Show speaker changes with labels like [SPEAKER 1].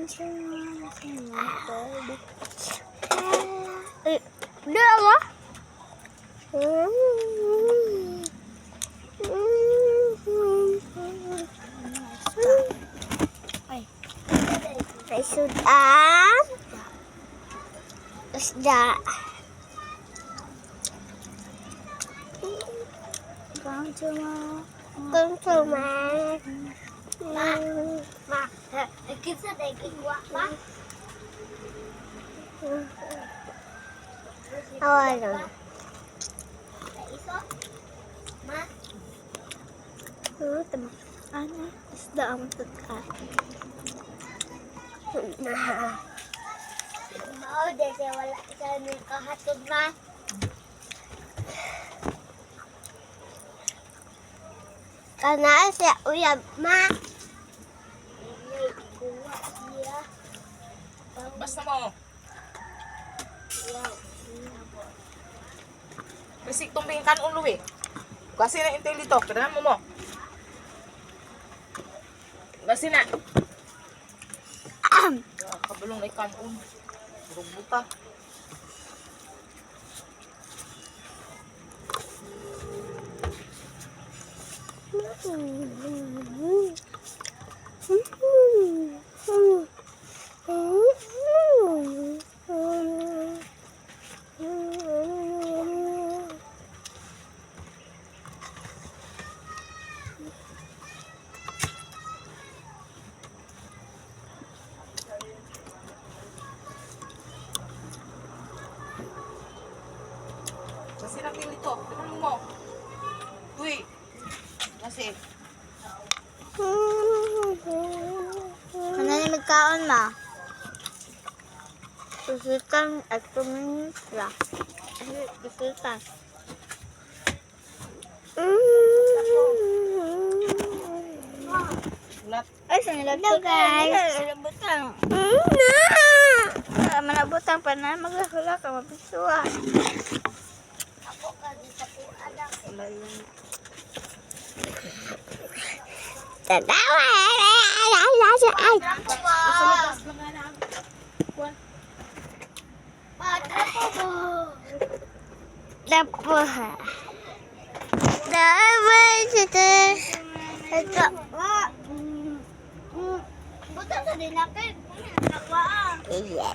[SPEAKER 1] Udah apa? Sudah. Sudah. Cuma. Ma, kita daging wak pa. Awal. Iso. Ma. Teman. Ano? Isda ang tutka. Mau deh saya wala sa kahatod ma. Karena saya uyab ma.
[SPEAKER 2] Basta mo. Bisik tumbing kan ulo eh. Kasi na intel dito. Kailangan mo. Kasi na. Kabulong na ikan un. Rubuta. Kasi na dito. Kailangan mo. Uy. Kasi.
[SPEAKER 1] Ano yung magkaon ma? Susitan at kuminis la. Susitan.
[SPEAKER 2] Ulat.
[SPEAKER 1] Ay, sanilab to guys. Malabutang. Malabutang pa na. Maghahula ka. Mapisuwa. Ako ka dito po anak. Wala yun. Tatawa! Ay! Dapo. Ito. Buta sa dinakit. Iya.